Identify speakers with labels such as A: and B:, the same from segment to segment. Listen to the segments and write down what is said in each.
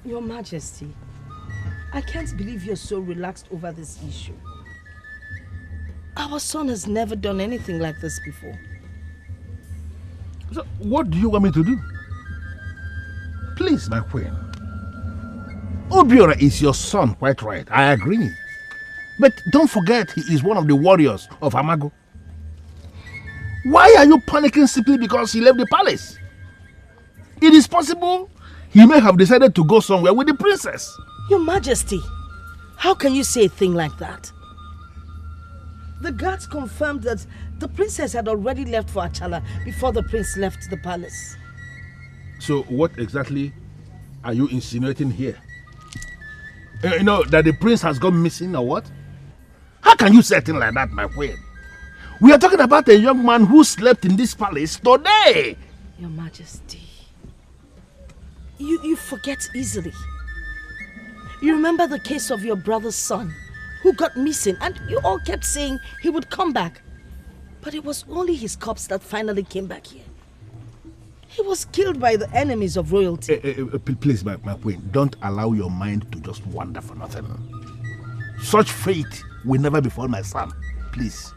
A: Your Majesty, I can't believe you're so relaxed over this issue. Our son has never done anything like this before.
B: So, what do you want me to do? Please, my queen. Obiora is your son, quite right. I agree. But don't forget, he is one of the warriors of Amago. Why are you panicking simply because he left the palace? It is possible he may have decided to go somewhere with the princess.
A: Your Majesty, how can you say a thing like that? The guards confirmed that the princess had already left for Achala before the prince left the palace.
B: So what exactly are you insinuating here? You know, that the prince has gone missing or what? How can you say a thing like that, my queen? We are talking about a young man who slept in this palace today.
A: Your Majesty, you forget easily. You remember the case of your brother's son who got missing, and you all kept saying he would come back. But it was only his corpse that finally came back here. He was killed by the enemies of royalty.
B: Please, my queen, don't allow your mind to just wander for nothing. Such fate will never befall my son. Please.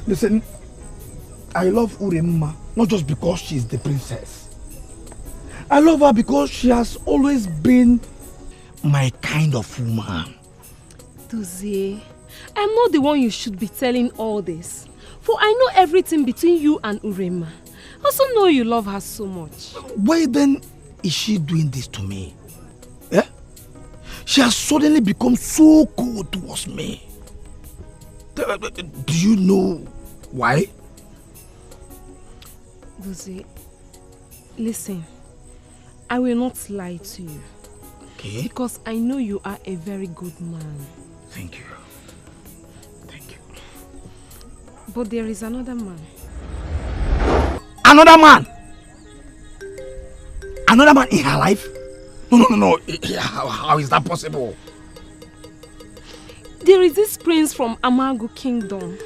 C: Listen, I love Uremma not just because she's the princess. I love her because she has always been my kind of woman.
D: Duzie, I'm not the one you should be telling all this. For I know everything between you and Uremma. I also know you love her so much.
C: Why then is she doing this to me? Eh? She has suddenly become so cold towards me. Do you know why?
D: Duzie, listen. I will not lie to you.
C: Okay.
D: Because I know you are a very good man.
C: Thank you. Thank you.
D: But there is another man.
C: Another man? Another man in her life? No. How is that possible?
D: There is this prince from Amago Kingdom.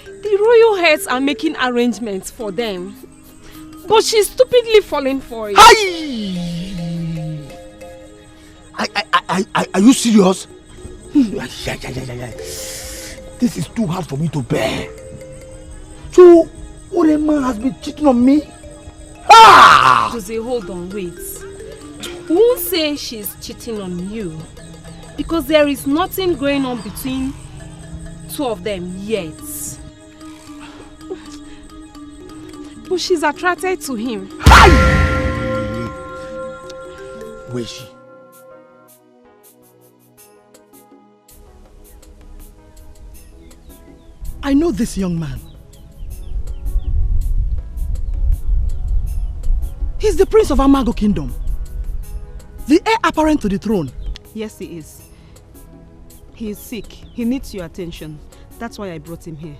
D: The royal heads are making arrangements for them. But she's stupidly falling for it.
C: Are you serious? This is too hard for me to bear. So, Uremma has been cheating on me?
D: Jose, hold on, wait. We won't say she's cheating on you. Because there is nothing going on between two of them yet. But she's attracted to him.
C: Where is she? I know this young man. He's the prince of Amago Kingdom. The heir apparent to the throne.
E: Yes, he is. He is sick. He needs your attention. That's why I brought him here.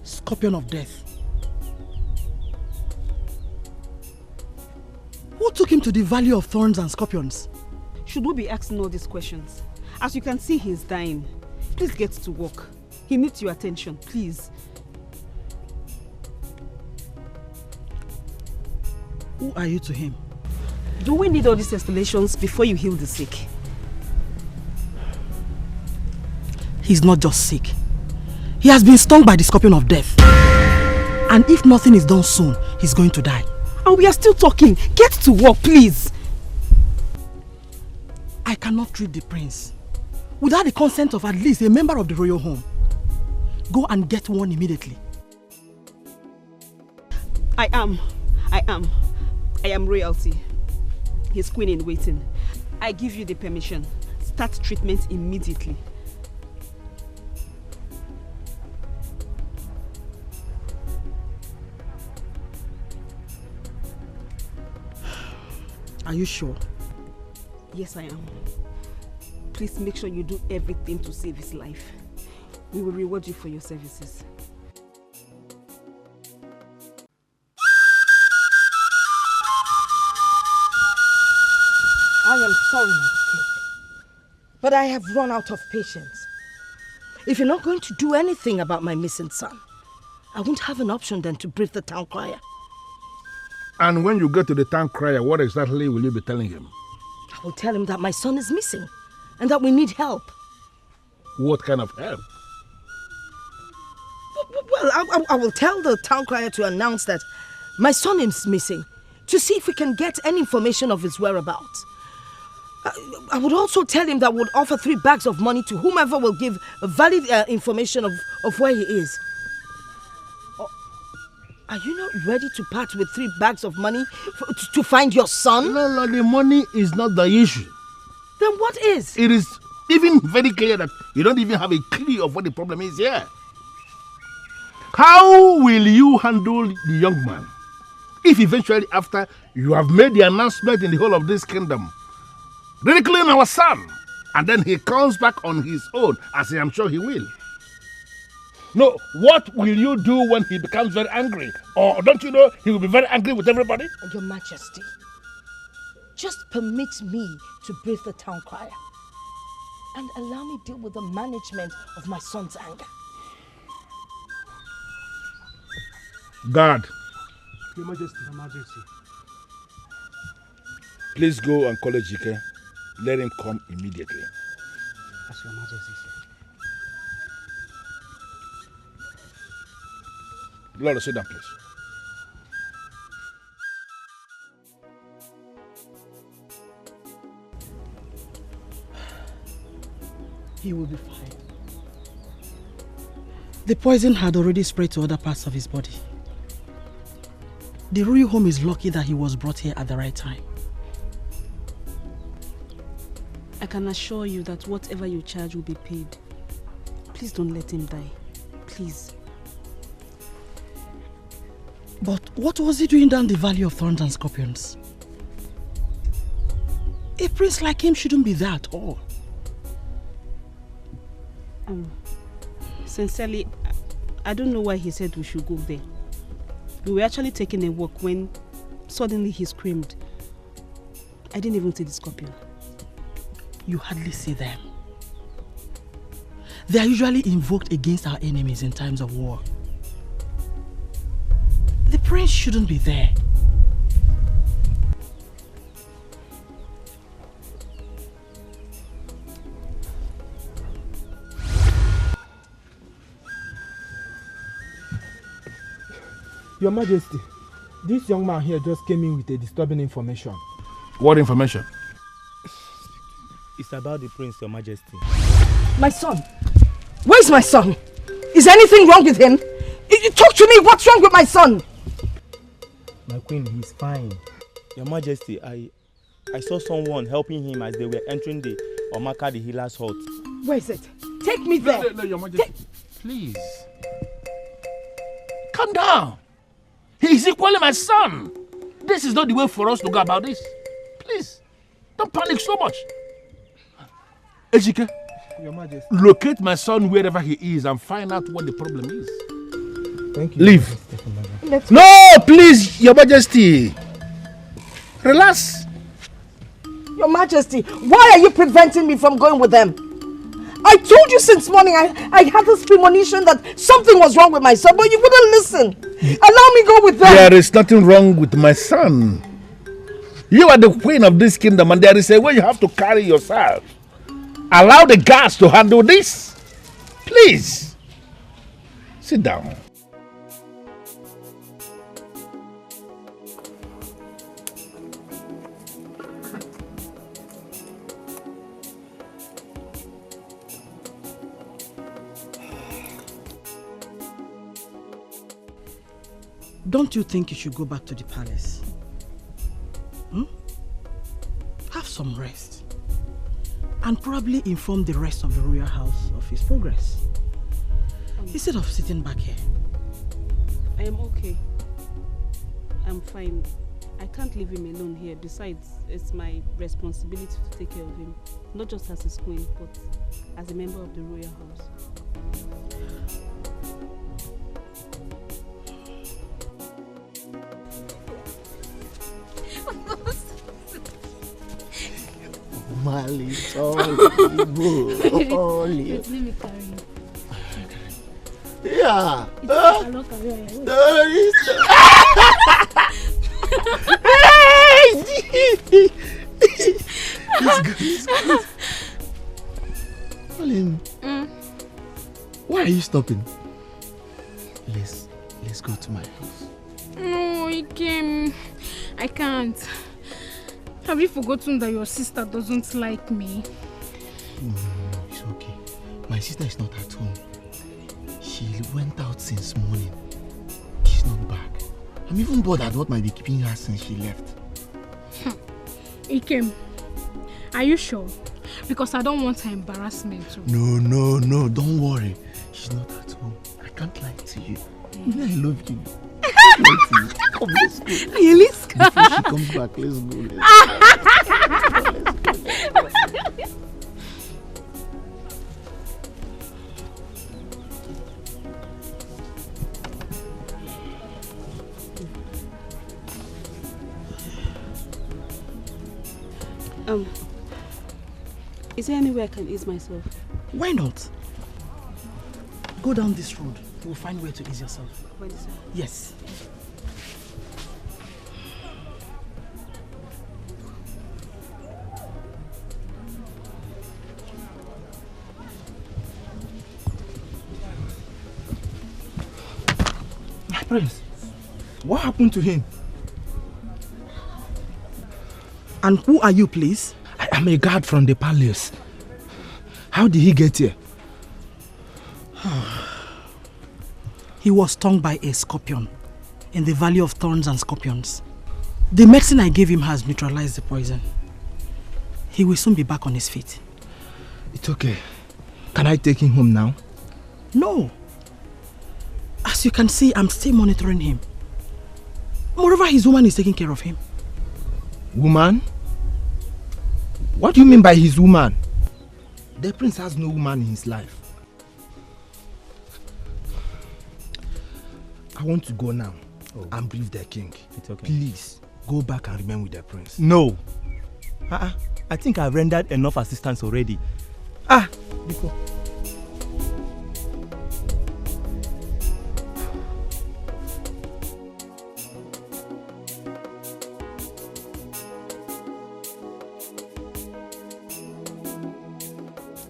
E: Scorpion of death. Who took him to the Valley of Thorns and Scorpions? Should we be asking all these questions? As you can see, he's dying. Please get to work. He needs your attention, please.
C: Who are you to him?
E: Do we need all these explanations before you heal the sick?
C: He's not just sick. He has been stung by the scorpion of death. And if nothing is done soon, he's going to die.
E: And we are still talking. Get to work, please.
C: I cannot treat the prince without the consent of at least a member of the royal home. Go and get one immediately.
E: I am. I am royalty. His queen in waiting. I give you the permission. Start treatment immediately. Are you sure? Yes, I am. Please make sure you do everything to save his life. We will reward you for your services.
A: I am sorry, my king, but I have run out of patience. If you're not going to do anything about my missing son, I won't have an option then to brief the town crier.
B: And when you get to the town crier, what exactly will you be telling him?
A: I will tell him that my son is missing and that we need help.
B: What kind of help?
A: Well, I will tell the town crier to announce that my son is missing, to see if we can get any information of his whereabouts. I would also tell him that we'll offer 3 bags of money to whomever will give valid information of where he is. Are you not ready to part with 3 bags of money to find your son?
B: No, the money is not the issue.
A: Then what is?
B: It is even very clear that you don't even have a clue of what the problem is here. How will you handle the young man if eventually after you have made the announcement in the whole of this kingdom, ridiculing our son, and then he comes back on his own, as I am sure he will? No, what will you do when he becomes very angry? Or don't you know he will be very angry with everybody?
A: Your Majesty, just permit me to brief the town crier and allow me deal with the management of my son's anger.
B: Guard,
F: Your Majesty. Your Majesty.
B: please go and call Ejike. Let him come immediately.
F: As Your Majesty said.
B: Lord, sit down, please.
E: He will be fine. The poison had already spread to other parts of his body. The royal home is lucky that he was brought here at the right time. I can assure you that whatever you charge will be paid. Please don't let him die. Please. But what was he doing down the Valley of Thorns and Scorpions? A prince like him shouldn't be there at all. Sincerely, I don't know why he said we should go there. We were actually taking a walk when suddenly he screamed. I didn't even see the scorpion. You hardly see them. They are usually invoked against our enemies in times of war. The prince shouldn't be there.
F: Your Majesty, this young man here just came in with a disturbing information.
B: What information?
F: It's about the prince, Your Majesty.
A: My son? Where's my son? Is anything wrong with him? Talk to me, what's wrong with my son?
F: My queen, he's fine. Your Majesty, I saw someone helping him as they were entering the Omaka the healer's hut.
A: Where is it? Take me there.
B: No, Your Majesty. Please. Calm down. He is equally my son. This is not the way for us to go about this. Please, don't panic so much. Ejike,
F: Your Majesty.
B: locate my son wherever he is and find out what the problem is.
F: Thank you.
B: Leave.
A: Let's
B: No, please, Your Majesty. Relax.
A: Your Majesty, why are you preventing me from going with them? I told you since morning I had this premonition that something was wrong with my son, but you wouldn't listen. Allow me go with them.
B: There is nothing wrong with my son. You are the queen of this kingdom and there is a way you have to carry yourself. Allow the guards to handle this. Please. Sit down.
A: Don't you think you should go back to the palace? Have some rest. And probably inform the rest of the royal house of his progress. Instead of sitting back here.
E: I am okay. I'm fine. I can't leave him alone here. Besides, it's my responsibility to take care of him. Not just as his queen, but as a member of the royal house.
B: Mali, Let
G: me carry you.
B: Yeah. It's good. Colin, why are you stopping? Let's go to my house.
G: No, Ikem. I can't. Have you forgotten that your sister doesn't like me?
B: No, it's okay. My sister is not at home. She went out since morning. She's not back. I'm even bothered what might be keeping her since she left.
G: Ikem, are you sure? Because I don't want her embarrassment too.
B: No, don't worry. She's not at home. I can't lie to you. I love you. Come, let's go. Before she comes back, let's go.
E: Is there any way I can ease myself?
A: Why not? Go down this road. You'll find where to ease yourself.
E: Where is it?
A: Yes.
C: My prince, what happened to him?
A: And who are you, please?
C: I am a guard from the palace. How did he get here?
A: He was stung by a scorpion in the Valley of Thorns and Scorpions. The medicine I gave him has neutralized the poison. He will soon be back on his feet.
C: It's okay. Can I take him home now?
A: No. As you can see, I'm still monitoring him. Moreover, his woman is taking care of him.
C: Woman? What do you mean by his woman? The prince has no woman in his life. I want to go now and brief the king.
F: It's okay.
C: Please, go back and remain with the prince.
F: No. I think I've rendered enough assistance already.
C: Biko.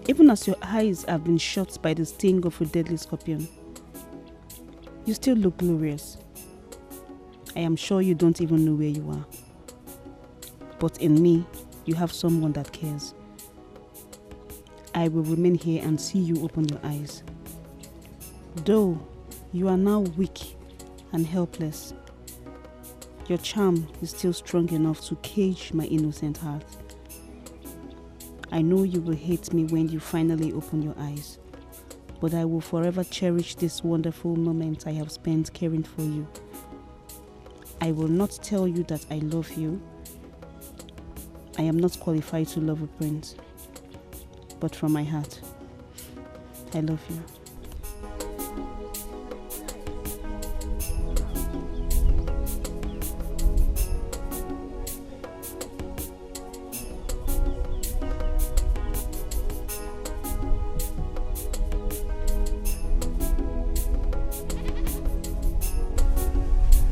E: Even as your eyes have been shot by the sting of a deadly scorpion, you still look glorious. I am sure you don't even know where you are. But in me, you have someone that cares. I will remain here and see you open your eyes. Though you are now weak and helpless, your charm is still strong enough to cage my innocent heart. I know you will hate me when you finally open your eyes, but I will forever cherish this wonderful moment I have spent caring for you. I will not tell you that I love you. I am not qualified to love a prince, but from my heart, I love you.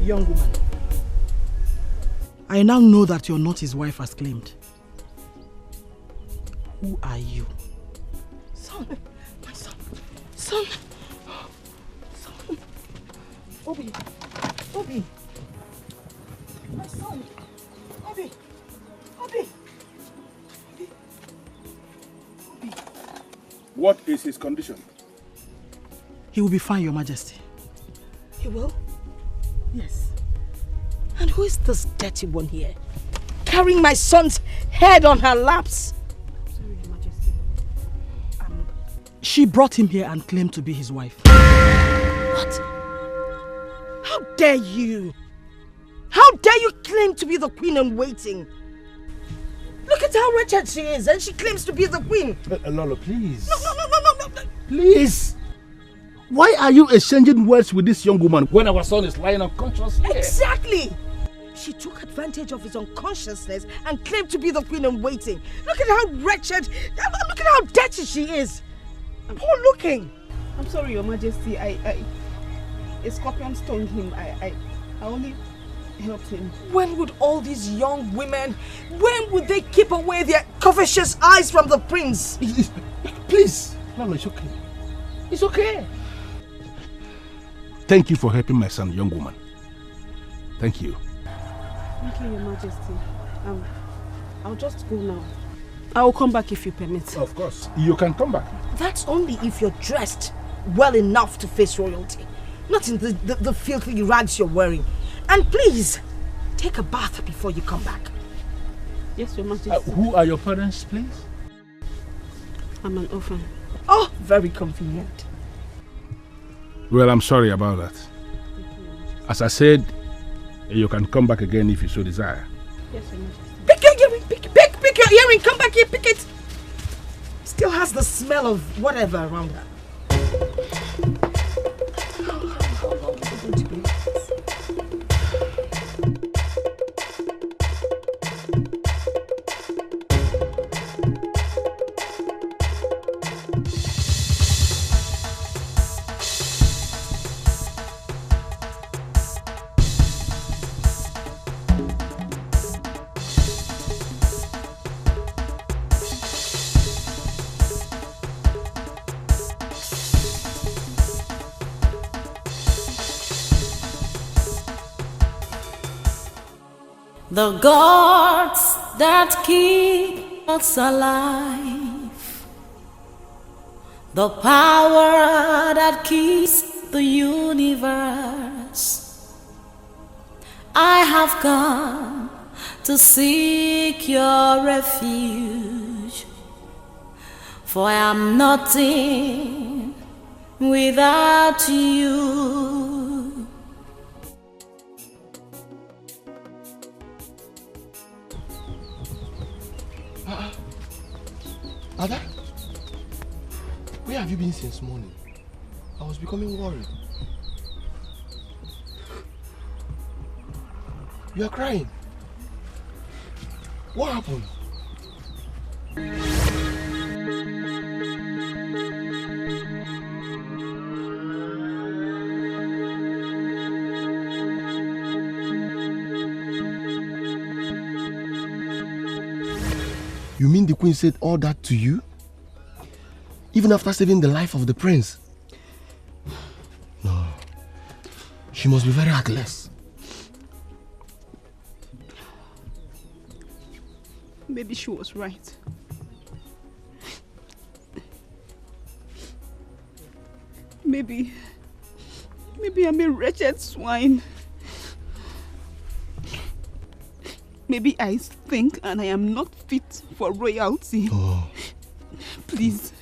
A: Young woman, I now know that you're not his wife as claimed. Who are you?
G: Son, my son, son,
A: Obi, my son, Obi.
B: What is his condition?
A: He will be fine, Your Majesty.
G: he will.
E: Yes.
A: And who is this dirty one here? Carrying my son's head on her laps.
E: Sorry, Your Majesty. She brought him here and claimed to be his wife.
A: What? How dare you? How dare you claim to be the queen in waiting? Look at how wretched she is, and she claims to be the queen.
B: Lolo, please.
A: No.
B: Please. Why are you exchanging words with this young woman when our son is lying unconscious here?
A: Exactly. She took advantage of his unconsciousness and claimed to be the queen in waiting. Look at how wretched, look at how dirty she is. Poor looking.
E: I'm sorry, Your Majesty. A scorpion stung him. I only helped him.
A: When would all these young women, when would they keep away their covetous eyes from the prince?
B: Please. No, it's okay. It's okay. Thank you for helping my son, young woman. Thank you.
E: Thank you, Your Majesty. I'll just go now. I will come back if you permit.
B: Of course. You can come back.
A: That's only if you're dressed well enough to face royalty. Not in the filthy rags you're wearing. And please, take a bath before you come back.
E: Yes, Your Majesty.
B: Who are your parents, please?
E: I'm an orphan.
A: Oh, very convenient.
B: Well, I'm sorry about that. As I said, you can come back again if you so desire.
E: Yes, Your Majesty.
A: Pick your earring, pick your earring, come back here, pick it. Still has the smell of whatever around her. How long is it going to be like this?
H: The gods that keep us alive, the power that keeps the universe. I have come to seek your refuge, for I am nothing without you.
C: Ada, where have you been since morning? I was becoming worried. You are crying. What happened? You mean the queen said all that to you? Even after saving the life of the prince? No. She must be very heartless.
E: Maybe she was right. Maybe I'm a wretched swine. Maybe I think and I am not fit for royalty.
C: Oh.
E: Please,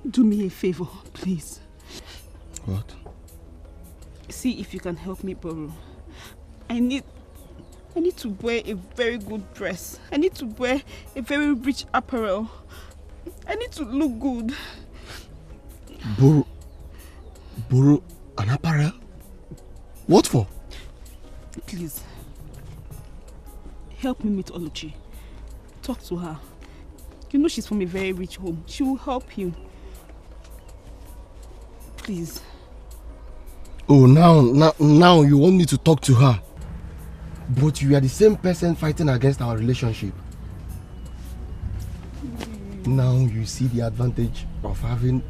E: do me a favor, please.
C: What?
E: See if you can help me borrow. I need to wear a very good dress. I need to wear a very rich apparel. I need to look good.
C: Borrow an apparel? What for?
E: Please. Help me meet Oluchi. Talk to her. You know she's from a very rich home. She will help you. Please.
C: Oh, now you want me to talk to her. But you are the same person fighting against our relationship. Now you see the advantage of having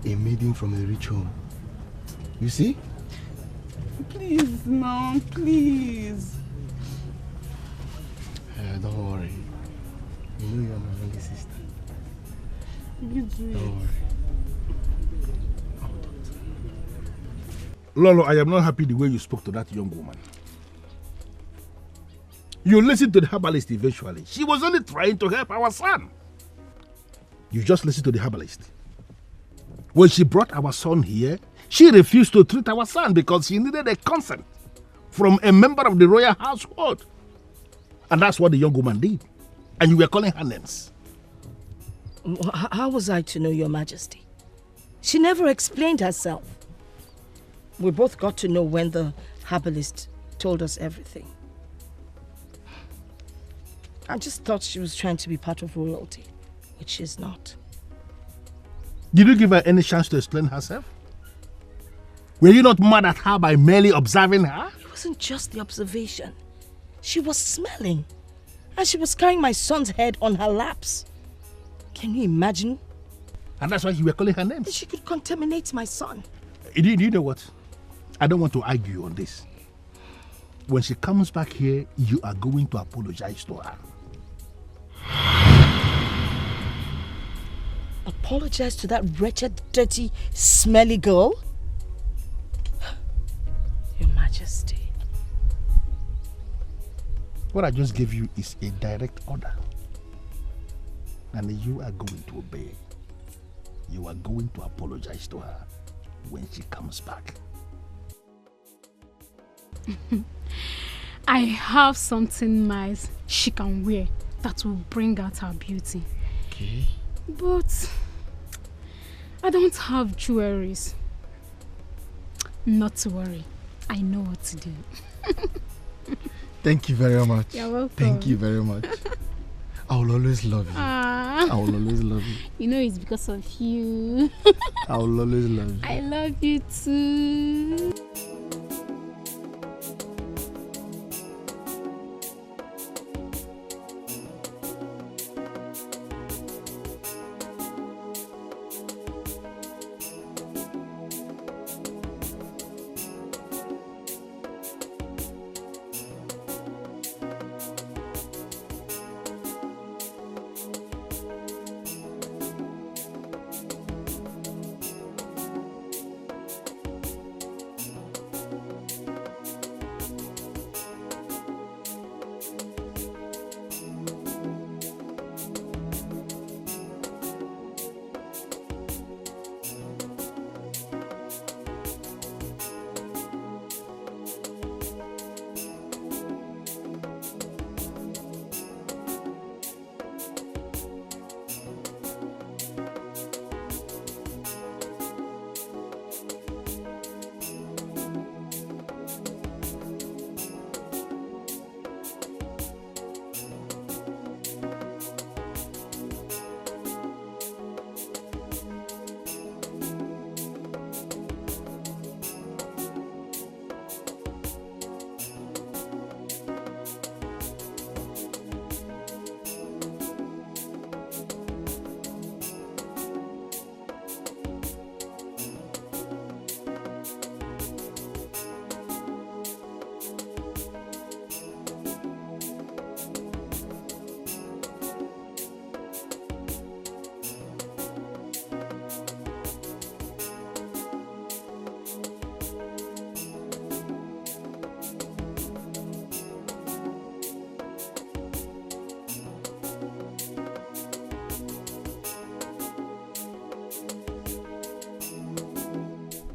C: a maiden from a rich home. You see?
E: Please, Mom, please.
C: Don't worry. You know you're my only sister.
E: You do it.
C: Don't worry.
B: Lolo, I am not happy the way you spoke to that young woman. You listened to the herbalist eventually. She was only trying to help our son. You just listened to the herbalist. When she brought our son here, she refused to treat our son because she needed a consent from a member of the royal household. And that's what the young woman did. And you were calling her names.
A: How was I to know, Your Majesty? She never explained herself. We both got to know when the herbalist told us everything. I just thought she was trying to be part of royalty, which she's not.
B: Did you give her any chance to explain herself? Were you not mad at her by merely observing her?
A: It wasn't just the observation. She was smelling. And she was carrying my son's head on her laps. Can you imagine?
B: And that's why you were calling her names.
A: She could contaminate my son.
B: You know what? I don't want to argue on this. When she comes back here, you are going to apologize to her.
A: Apologize to that wretched, dirty, smelly girl? Your Majesty.
B: What I just gave you is a direct order. And you are going to obey. You are going to apologize to her when she comes back.
G: I have something nice she can wear that will bring out her beauty.
B: Okay.
G: But I don't have jewelries. Not to worry. I know what to do.
C: Thank you very much.
G: You're welcome.
C: Thank you very much. I will always love you.
G: I
C: will always love you.
G: You know it's because of you.
C: I will always love you.
G: I love you too.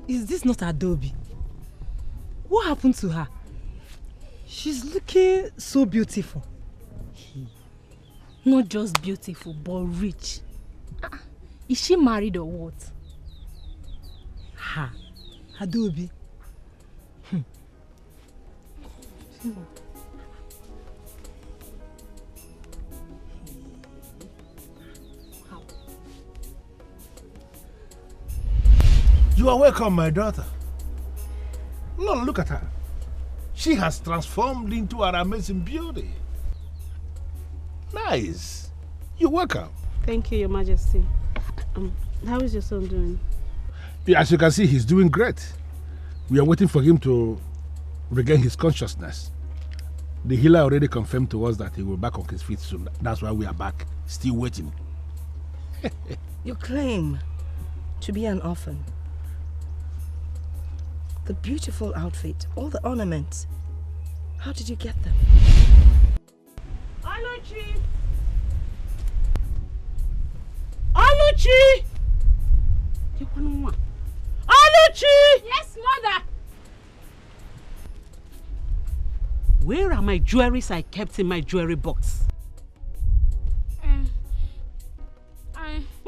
I: Is this not Adobe? What happened to her? She's looking so beautiful.
D: Not just beautiful, but rich. Is she married or what?
I: Ha, Adobe.
B: You are welcome, my daughter. No, look at her. She has transformed into an amazing beauty. Nice. You're welcome.
E: Thank you, Your Majesty. How is your son doing?
B: Yeah, as you can see, he's doing great. We are waiting for him to regain his consciousness. The healer already confirmed to us that he will be back on his feet soon. That's why we are back, still waiting.
A: You claim to be an orphan. The beautiful outfit, all the ornaments. How did you get them?
E: Oluchi! Oluchi! Oluchi!
G: Yes, mother!
E: Where are my jewelries I kept in my jewelry box? My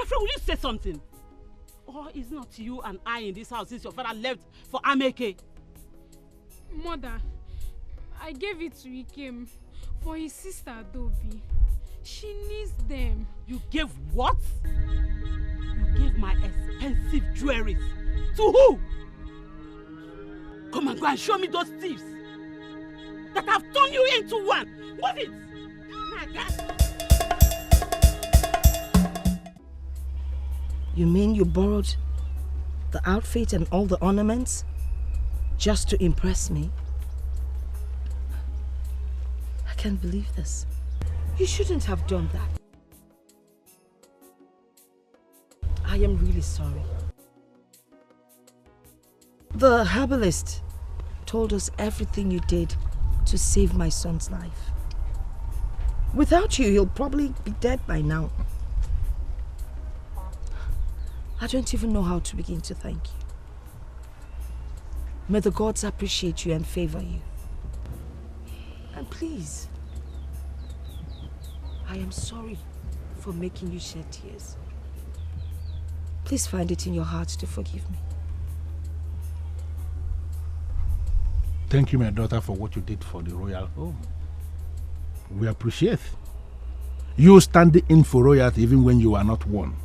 E: friend, will you say something? Or is not you and I in this house since your father left for Ameke?
G: Mother, I gave it to Ikem for his sister Adobe. She needs them.
E: You gave what? You gave my expensive jewelries. To who? Come and go and show me those thieves that have turned you into one. Move it!
A: You mean you borrowed the outfit and all the ornaments just to impress me? I can't believe this. You shouldn't have done that. I am really sorry. The herbalist told us everything you did to save my son's life. Without you, he'll probably be dead by now. I don't even know how to begin to thank you. May the gods appreciate you and favor you. And please, I am sorry for making you shed tears. Please find it in your heart to forgive me.
B: Thank you, my daughter, for what you did for the royal home. We appreciate you standing in for royalty even when you are not one.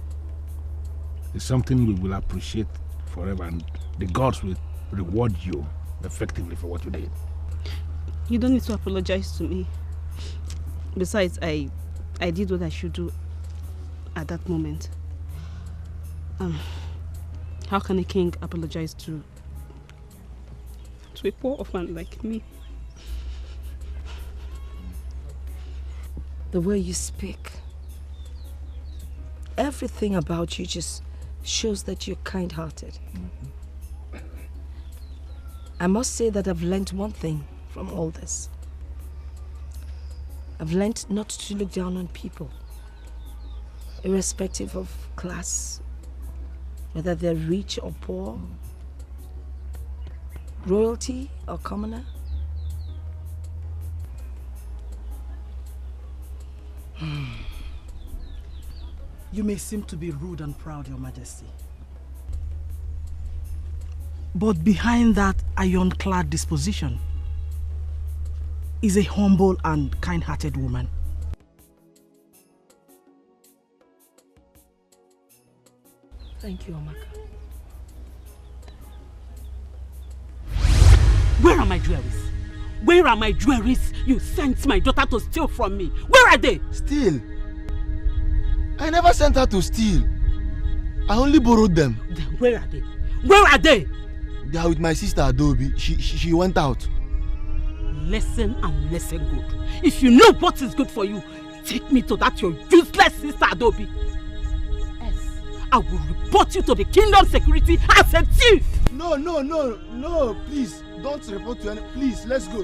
B: It's something we will appreciate forever, and the gods will reward you effectively for what you did.
E: You don't need to apologize to me. Besides, I did what I should do at that moment. How can a king apologize to a poor orphan like me?
A: The way you speak, everything about you just shows that you're kind-hearted. I must say that I've learned one thing from all this. I've learned not to look down on people, irrespective of class, whether they're rich or poor, royalty or commoner.
J: You may seem to be rude and proud, Your Majesty. But behind that ironclad disposition is a humble and kind-hearted woman.
A: Thank you, Amaka.
E: Where are my jewelries? Where are my jewelries you sent my daughter to steal from me? Where are they?
F: Steal? I never sent her to steal. I only borrowed them.
E: Then where are they? Where are they?
F: They are with my sister Adobe. She went out.
E: Listen and listen good. If you know what is good for you, take me to that your useless sister Adobe. Yes, I will report you to the kingdom security as a thief.
F: No, please. Don't report to any. Please, let's go.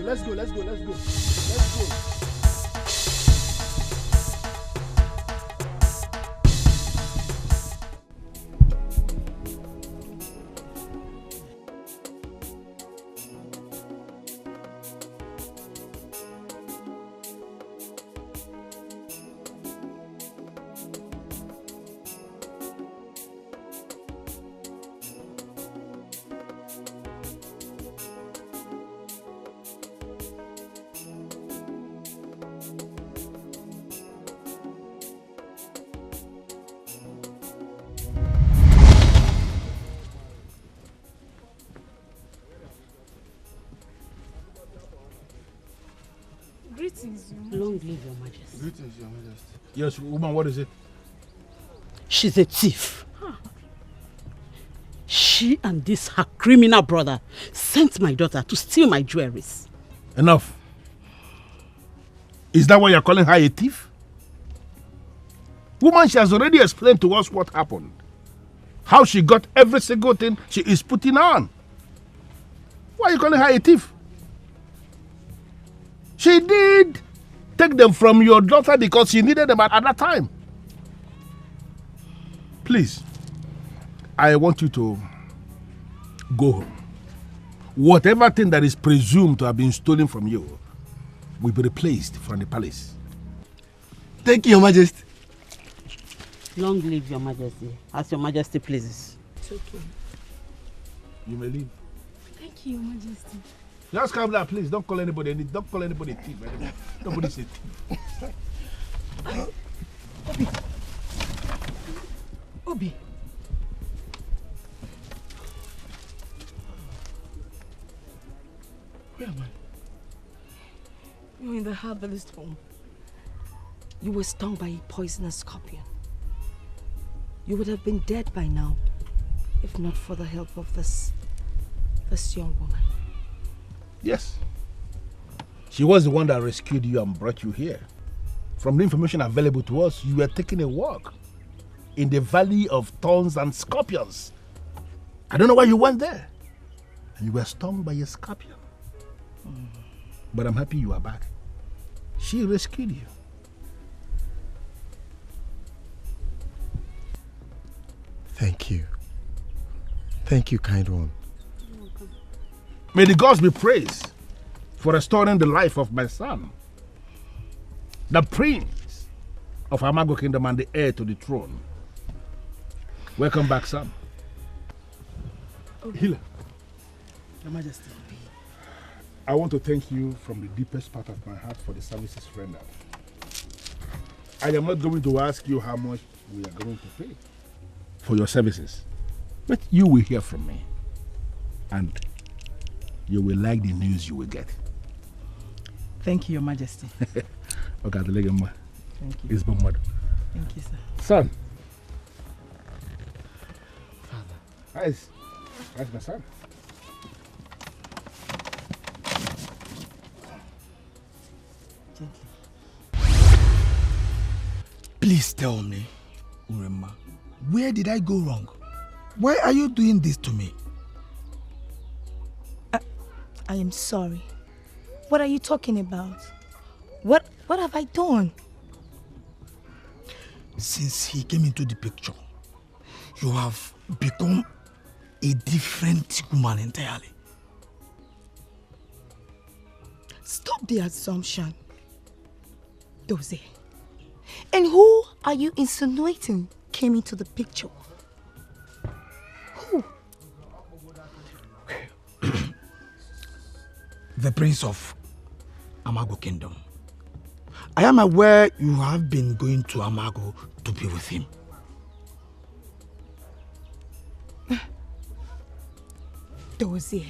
G: Greetings, Your Majesty.
E: Long live Your Majesty.
F: Greetings, Your Majesty.
B: Yes, woman, what is it?
E: She's a thief. She and this her criminal brother sent my daughter to steal my jewelries.
B: Enough. Is that why you're calling her a thief? Woman, she has already explained to us what happened. How she got every single thing she is putting on. Why are you calling her a thief? She did take them from your daughter because she needed them at that time. Please, I want you to go home. Whatever thing that is presumed to have been stolen from you will be replaced from the palace.
C: Thank you, Your Majesty.
K: Long live Your Majesty, as Your Majesty pleases.
A: It's okay.
B: You may leave.
G: Thank you, Your Majesty.
B: Just calm down, please. Don't call anybody a thief. Nobody's a thief.
I: Obi.
A: Where am I? You're in the herbalist home. You were stung by a poisonous scorpion. You would have been dead by now, if not for the help of this young woman.
B: Yes. She was the one that rescued you and brought you here. From the information available to us, you were taking a walk in the valley of thorns and scorpions. I don't know why you went there. And you were stung by a scorpion. But I'm happy you are back. She rescued you.
C: Thank you. Thank you, kind one.
B: May the gods be praised for restoring the life of my son, the prince of Amago Kingdom and the heir to the throne. Welcome back, son. Healer.
J: Your Majesty.
B: I want to thank you from the deepest part of my heart for the services rendered. I am not going to ask you how much we are going to pay for your services, but you will hear from me, and you will like the news you will get.
J: Thank you, Your Majesty.
B: Okay,
J: Thank you.
B: It's Bomad.
J: Thank you, sir.
B: Son. Father. How's my son?
C: Please tell me, Uremma, where did I go wrong? Why are you doing this to me?
L: I am sorry. What are you talking about? What have I done?
C: Since he came into the picture, you have become a different woman entirely.
L: Stop the assumption. Doze. And who are you insinuating came into the picture? Who?
C: The Prince of Amago Kingdom. I am aware you have been going to Amago to be with him.
L: Dozie,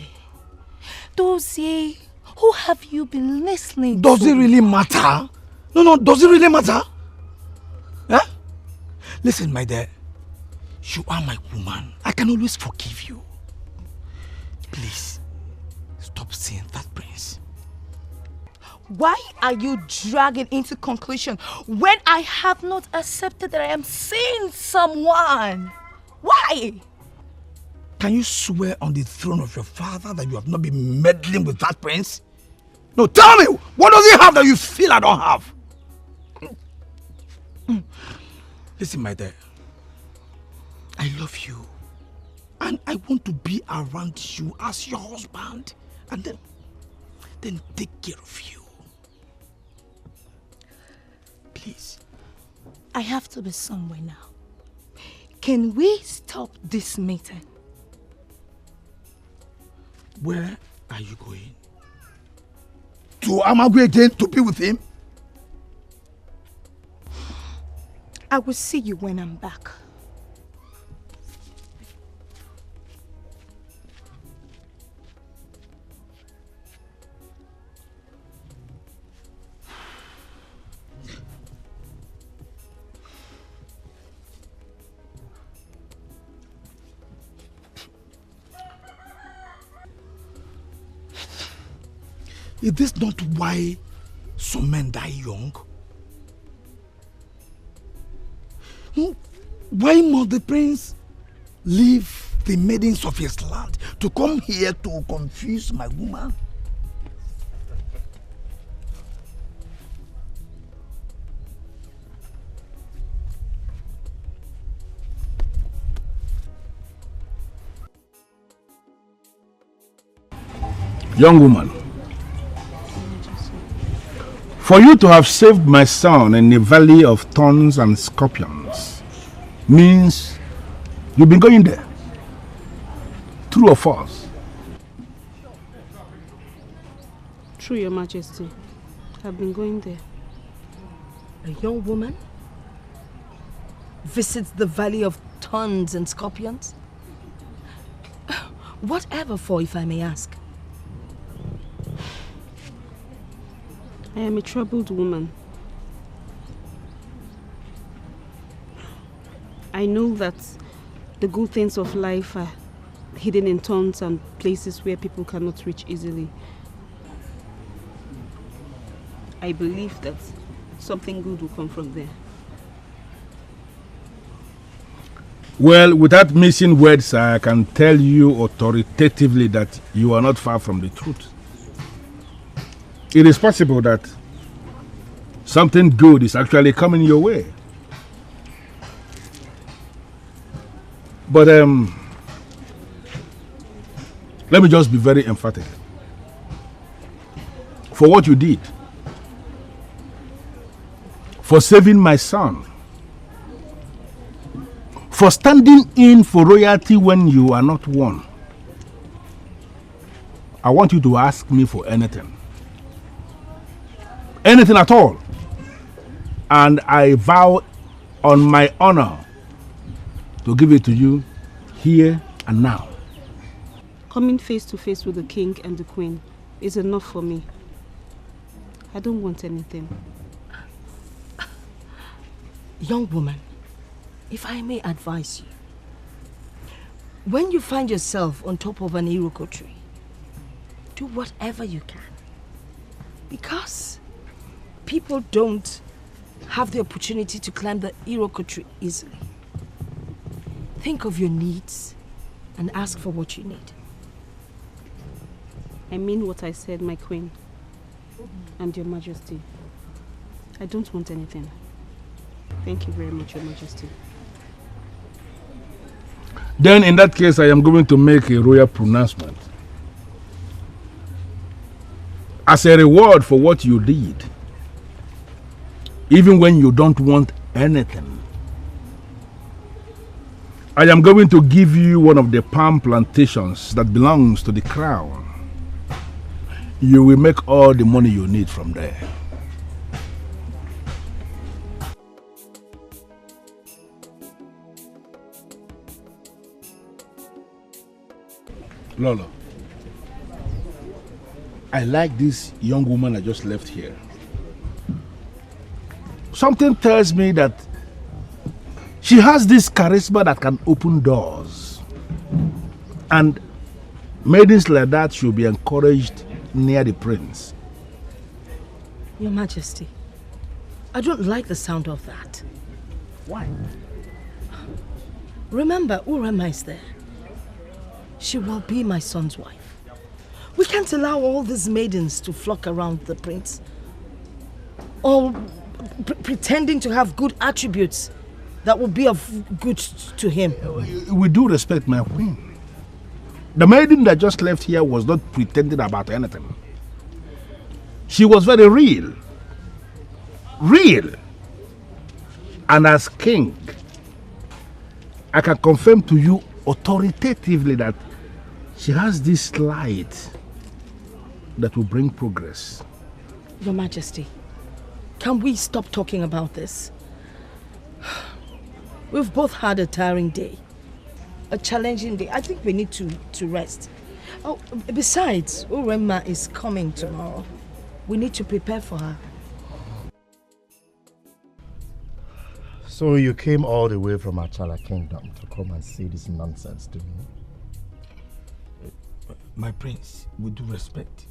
L: who have you been listening to?
C: Does it really matter? No, does it really matter? Huh? Listen, my dear, you are my woman. I can always forgive you. Please, stop seeing that prince.
L: Why are you dragging into conclusion when I have not accepted that I am seeing someone? Why?
C: Can you swear on the throne of your father that you have not been meddling with that prince? No, tell me, what does he have that you feel I don't have? Listen, my dear, I love you and I want to be around you as your husband and then take care of you. Please.
L: I have to be somewhere now. Can we stop this meeting?
C: Where are you going? To Amago again to be with him?
L: I will see you when I'm back.
C: Is this not why some men die young? Why must the prince live the maidens of his land to come here to confuse my woman?
B: Young woman, for you to have saved my son in the valley of thorns and scorpions means you've been going there. True or false?
E: True, Your Majesty. I've been going there.
A: A young woman visits the valley of thorns and scorpions? Whatever for, if I may ask?
E: I am a troubled woman. I know that the good things of life are hidden in thorns and places where people cannot reach easily. I believe that something good will come from there.
B: Well, without missing words, I can tell you authoritatively that you are not far from the truth. It is possible that something good is actually coming your way. But let me just be very emphatic. For what you did, for saving my son, for standing in for royalty when you are not one, I want you to ask me for anything. Anything at all. And I vow on my honor to give it to you here and now.
E: Coming face to face with the king and the queen is enough for me. I don't want anything.
A: Young woman, if I may advise you, when you find yourself on top of an iroko tree, do whatever you can. Because people don't have the opportunity to climb the iroko tree easily. Think of your needs and ask for what you need.
E: I mean what I said, my queen and Your Majesty. I don't want anything. Thank you very much, Your Majesty.
B: Then in that case, I am going to make a royal pronouncement. As a reward for what you did, even when you don't want anything, I am going to give you one of the palm plantations that belongs to the crown. You will make all the money you need from there. Lolo, I like this young woman I just left here. Something tells me that she has this charisma that can open doors. And maidens like that should be encouraged near the prince.
A: Your Majesty, I don't like the sound of that.
B: Why?
A: Remember, Urema is there. She will be my son's wife. We can't allow all these maidens to flock around the prince, all pretending to have good attributes that will be of good to him.
B: With due respect, my queen, the maiden that just left here was not pretending about anything. She was very real. Real. And as king, I can confirm to you authoritatively that she has this light that will bring progress.
A: Your Majesty, can we stop talking about this? We've both had a tiring day, a challenging day. I think we need to rest. Oh, besides, Urema is coming tomorrow. We need to prepare for her.
M: So you came all the way from Achala Kingdom to come and say this nonsense to me?
C: My prince, with due respect,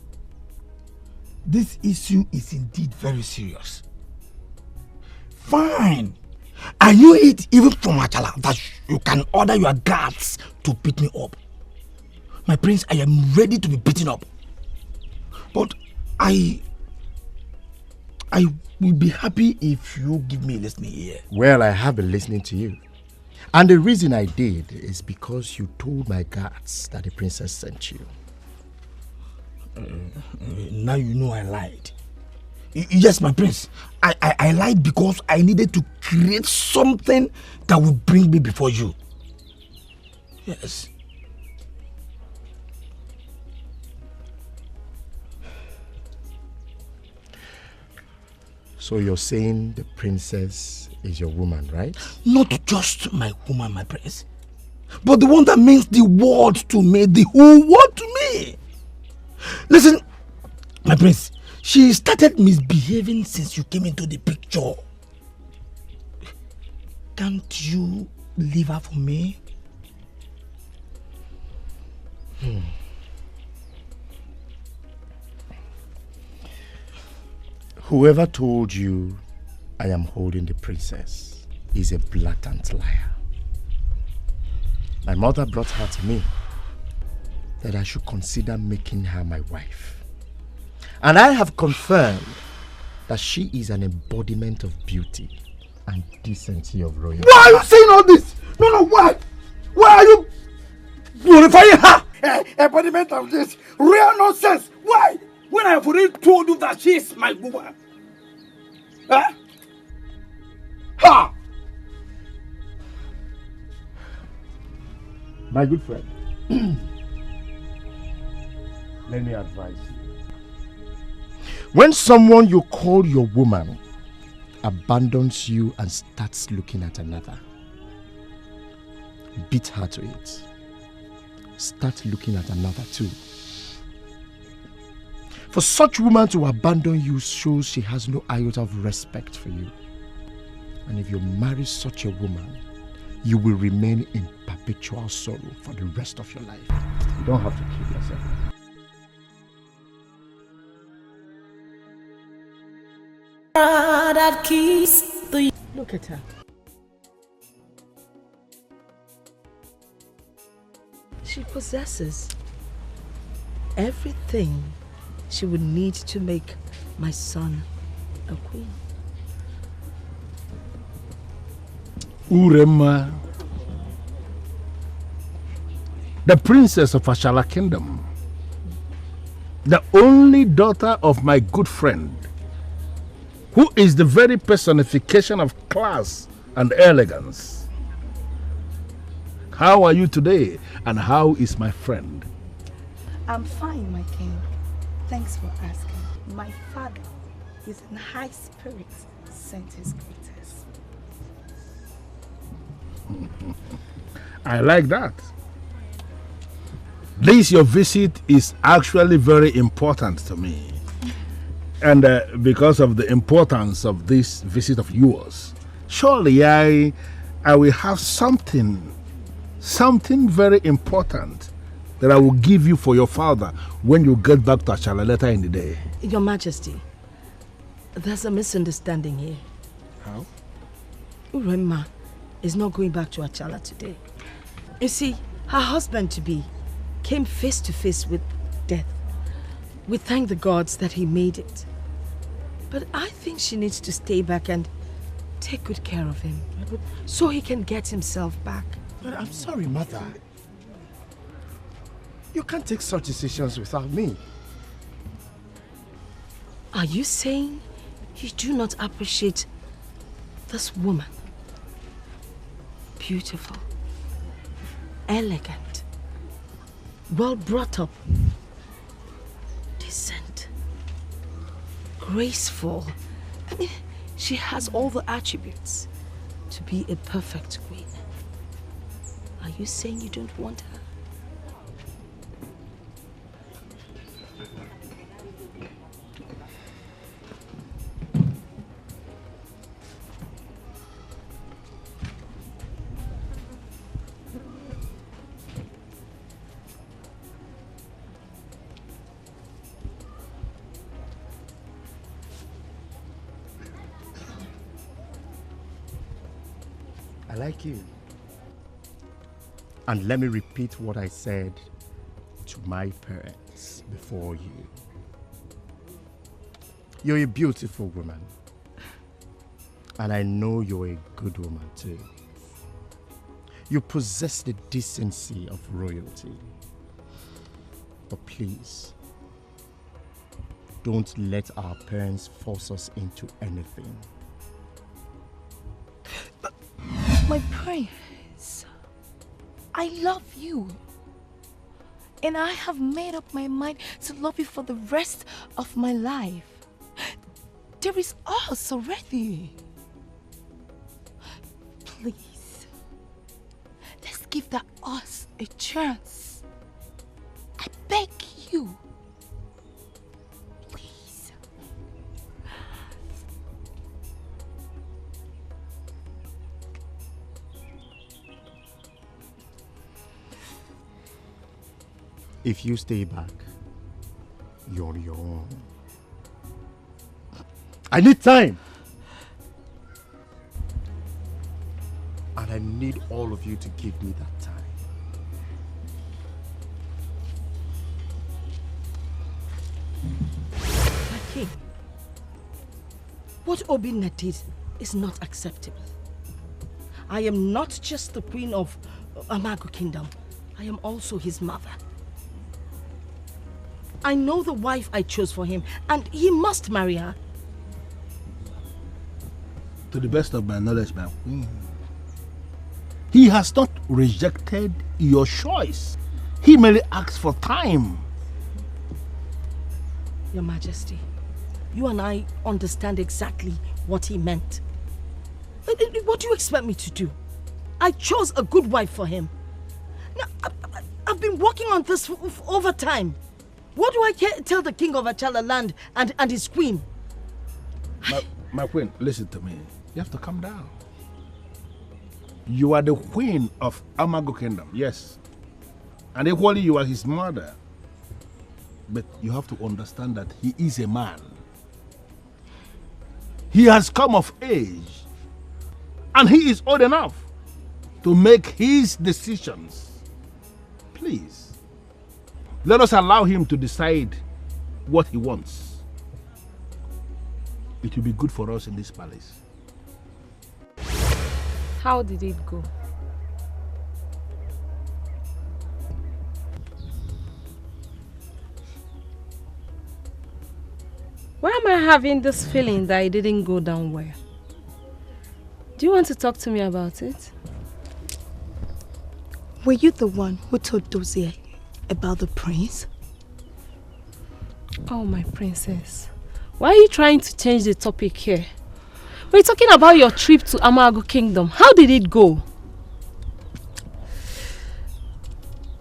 C: this issue is indeed very serious. Fine. I knew it even from Achala that you can order your guards to beat me up. My prince, I am ready to be beaten up. But I will be happy if you give me a listening ear.
M: Well, I have been listening to you. And the reason I did is because you told my guards that the princess sent you.
C: Now you know I lied. Yes, my prince. I lied because I needed to create something that would bring me before you. Yes.
M: So you're saying the princess is your woman, right?
C: Not just my woman, my prince, but the one that means the world to me, the whole world to me. Listen, my prince, she started misbehaving since you came into the picture. Can't you leave her for me?
M: Whoever told you I am holding the princess is a blatant liar. My mother brought her to me that I should consider making her my wife. And I have confirmed that she is an embodiment of beauty and decency of royalty.
C: Why are you saying all this? No, why? Why are you glorifying her? Embodiment of this real nonsense. Why? When I have already told you that she is my woman. Huh? Ha!
M: My good friend, let me advise you. When someone you call your woman abandons you and starts looking at another, beat her to it. Start looking at another too. For such woman to abandon you shows she has no iota of respect for you. And if you marry such a woman, you will remain in perpetual sorrow for the rest of your life. You don't have to kill yourself.
A: Look at her. She possesses everything she would need to make my son a queen.
B: Urema, the princess of Ashala Kingdom, the only daughter of my good friend, who is the very personification of class and elegance. How are you today, and how is my friend?
L: I'm fine, my king. Thanks for asking. My father is in high spirits, sent his greetings.
B: I like that. This your visit is actually very important to me. And because of the importance of this visit of yours, surely I will have something very important that I will give you for your father when you get back to Achala later in the day.
A: Your Majesty, there's a misunderstanding here.
B: How?
A: Urema is not going back to Achala today. You see, her husband-to-be came face to face with death. We thank the gods that he made it. But I think she needs to stay back and take good care of him so he can get himself back.
M: But I'm sorry, Mother. You can't take such decisions without me.
A: Are you saying you do not appreciate this woman? Beautiful, elegant, well brought up, decent, graceful. I mean, she has all the attributes to be a perfect queen. Are you saying you don't want her?
M: like you. And let me repeat what I said to my parents before you. You're a beautiful woman. And I know you're a good woman too. You possess the decency of royalty. But please, don't let our parents force us into anything.
L: My prince, I love you. And I have made up my mind to love you for the rest of my life. There is us already. Please, let's give that us a chance. I beg you. Please.
M: If you stay back, you're on your own. I need time. And I need all of you to give me that time.
A: King, what Obinna did is not acceptable. I am not just the queen of Amago Kingdom. I am also his mother. I know the wife I chose for him, and he must marry her.
B: To the best of my knowledge, my queen, he has not rejected your choice. He merely asked for time.
A: Your Majesty, you and I understand exactly what he meant. What do you expect me to do? I chose a good wife for him. Now, I've been working on this for over time. What do I tell the king of Achala land and his queen?
B: My queen, listen to me. You have to calm down. You are the queen of Amago Kingdom, yes. And equally you are his mother. But you have to understand that he is a man. He has come of age. And he is old enough to make his decisions. Please, let us allow him to decide what he wants. It will be good for us in this palace.
D: How did it go? Why am I having this feeling that it didn't go down well? Do you want to talk to me about it?
L: Were you the one who told Dozier about the prince?
D: Oh, my princess. Why are you trying to change the topic here? We're talking about your trip to Amago Kingdom. How did it go?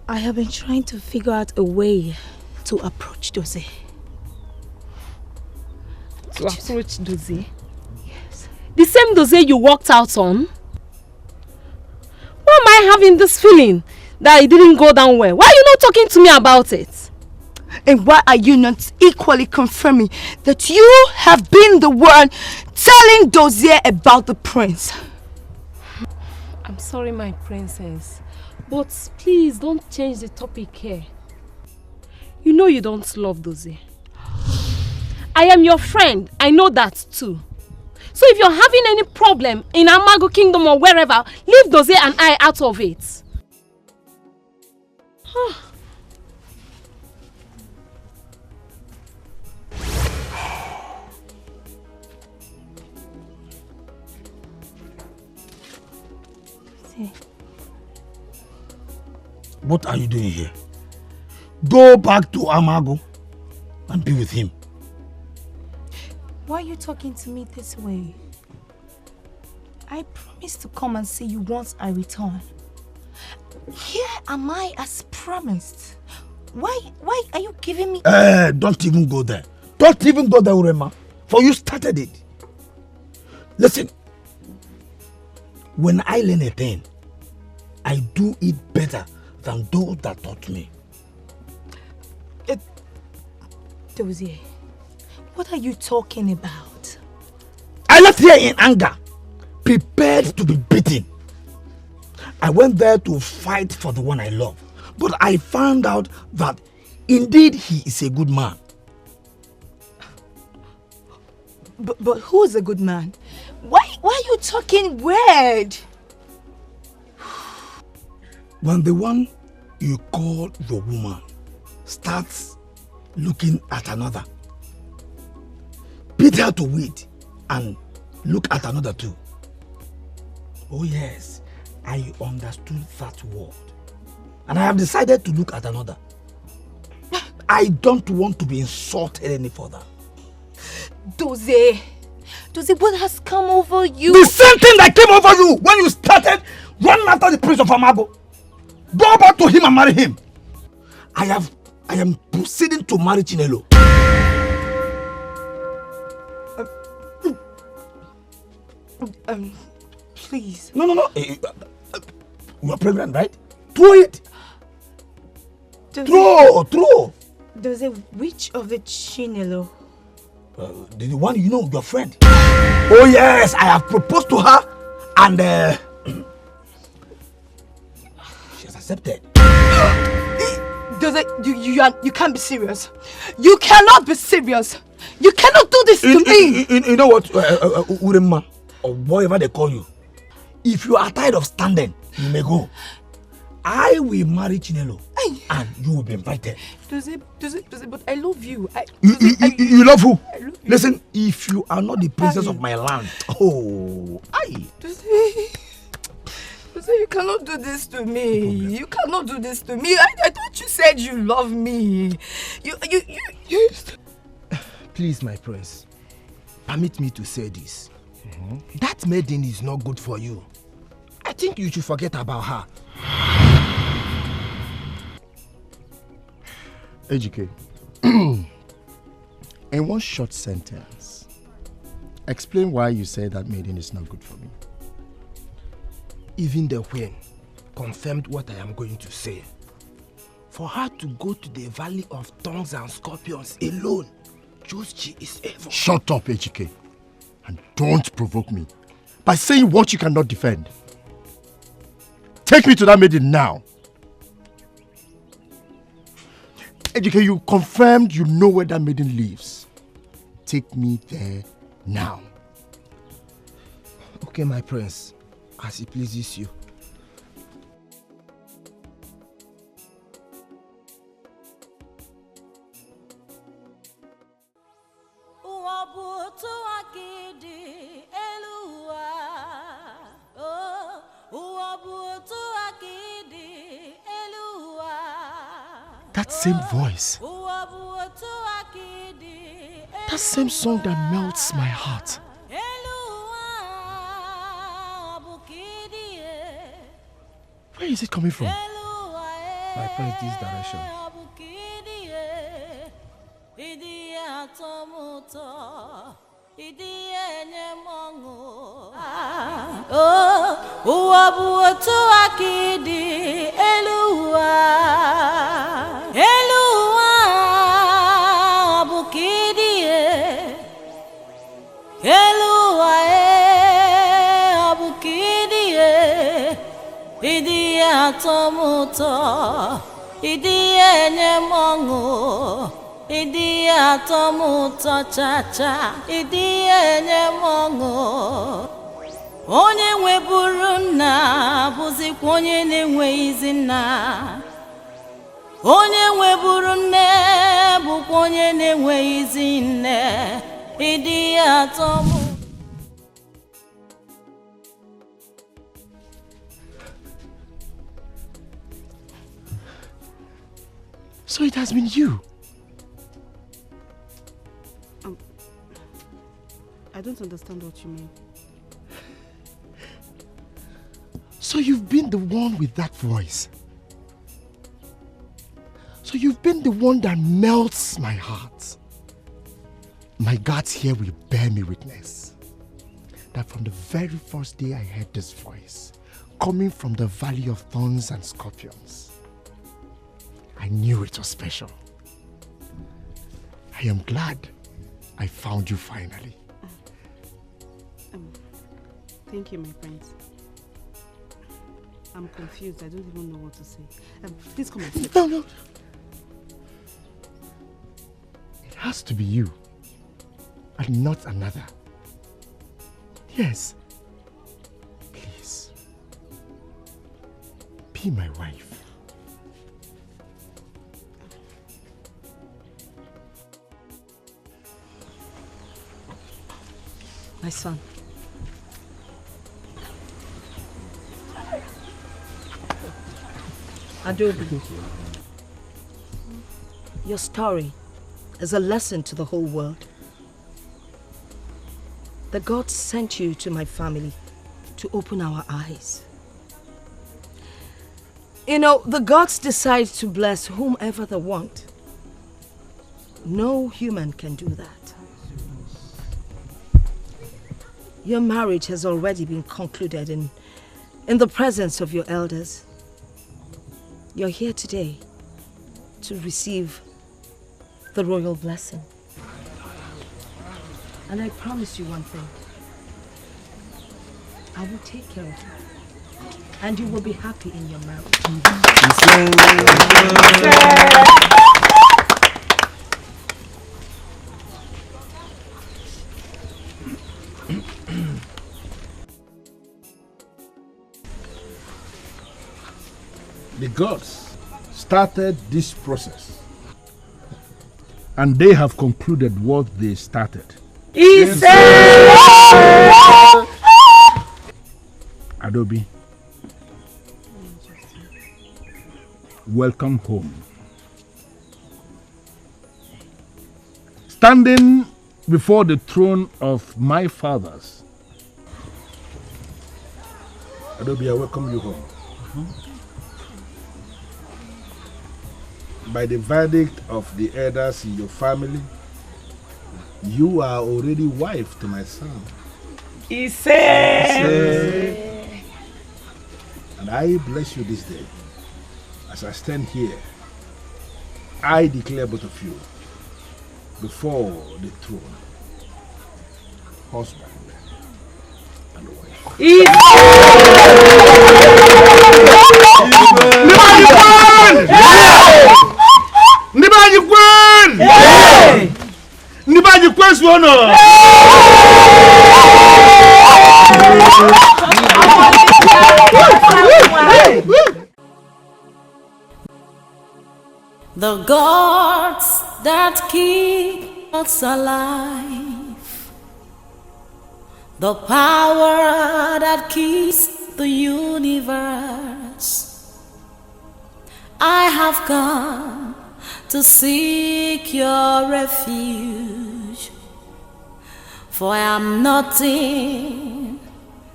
L: I have been trying to figure out a way to approach Dozier.
D: To approach Dozier? Yes. The same Dozier you walked out on? Why am I having this feeling that it didn't go down well? Why are you not talking to me about it?
L: And why are you not equally confirming that you have been the one telling Dozier about the prince?
D: I'm sorry, my princess, but please don't change the topic here. You know you don't love Dozier. I am your friend. I know that too. So if you're having any problem in Amago Kingdom or wherever, leave Dozier and I out of it.
C: What are you doing here? Go back to Amago and be with him.
L: Why are you talking to me this way? I promised to come and see you once I return. Here am I as promised. Why are you giving me...
C: Don't even go there. Don't even go there, Urema. For you started it. Listen. When I learn a thing, I do it better than those that taught me.
L: Dozier, what are you talking about?
C: I left here in anger, prepared to be beaten. I went there to fight for the one I love. But I found out that indeed he is a good man.
L: But who is a good man? Why are you talking weird?
C: When the one you call your woman starts looking at another, beat her to wait and look at another too. Oh yes, I understood that word. And I have decided to look at another. I don't want to be insulted any further.
L: Dozie, what has come over you?
C: The same thing that came over you when you started running after the prince of Amago. Go back to him and marry him. I am proceeding to marry Chinelo.
L: Please.
C: No. You are pregnant, right? Throw it. Throw.
L: Dozie, which of the Chinelo?
C: The one you know, your friend. Oh yes, I have proposed to her and she has accepted.
L: Dozie, you can't be serious. You cannot be serious. You cannot do this to me.
C: You know what, Uremma, or whatever they call you. If you are tired of standing, you may go. I will marry Chinelo and you will be invited.
L: Dozie, but I love you.
C: You love who?
L: I love you.
C: Listen, if you are not the princess of my land,
L: Dozie, you cannot do this to me. You cannot do this to me. I thought you said you love me. You.
N: Please, my prince, permit me to say this. That maiden is not good for you. I think you should forget about her.
M: Ejike, in one short sentence, explain why you say that maiden is not good for me.
N: Even the queen confirmed what I am going to say. For her to go to the valley of thorns and scorpions alone, just she is evil.
M: Shut up, Ejike, and don't provoke me by saying what you cannot defend. Take me to that maiden now. Ejike, you confirmed you know where that maiden lives. Take me there now.
N: Okay, my prince, as it pleases you.
M: That same voice. That same song that melts my heart. Where is it coming from?
N: My prince, this direction.
H: Idi atomuto cha-cha, idi enye mongo. Onye nweburu nna bụzikwa onye na-enweghịzi nna. Onye nweburu nne bụkwa onye na-enweghịzi nne. Idi atomu.
M: So it has been you.
E: I don't understand what you mean.
M: So you've been the one with that voice. So you've been the one that melts my heart. My gods here will bear me witness that from the very first day I heard this voice, coming from the valley of thorns and scorpions, I knew it was special. I am glad I found you finally.
E: Thank you, my prince. I'm confused. I don't even know what to say. Please come and sit.
M: No. It has to be you. And not another. Yes. Please. Be my wife.
A: My son. Adobe. Your story is a lesson to the whole world. The gods sent you to my family to open our eyes. You know, the gods decide to bless whomever they want. No human can do that. Your marriage has already been concluded in the presence of your elders. You're here today to receive the royal blessing. And I promise you one thing. I will take care of you. And you will be happy in your marriage.
B: The gods started this process, and they have concluded what they started. Adobe, welcome home. Standing before the throne of my fathers, Adobe, I welcome you home. By the verdict of the elders in your family, you are already wife to my son.
A: Ise.
B: And I bless you this day. As I stand here, I declare both of you before the throne, husband and wife.
H: The gods that keep us alive, the power that keeps the universe. I have come to seek your refuge, for I am nothing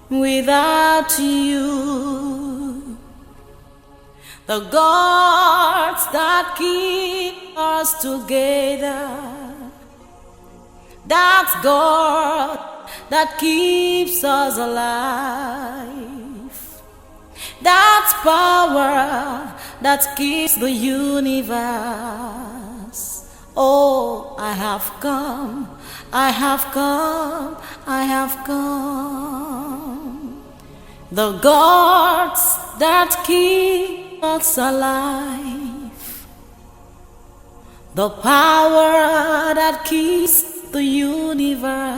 H: without you. The gods that keep us together, that God that keeps us alive, that power that keeps the universe. Oh, I have come, I have come, I have come. The gods that keep us alive, the power that keeps the universe.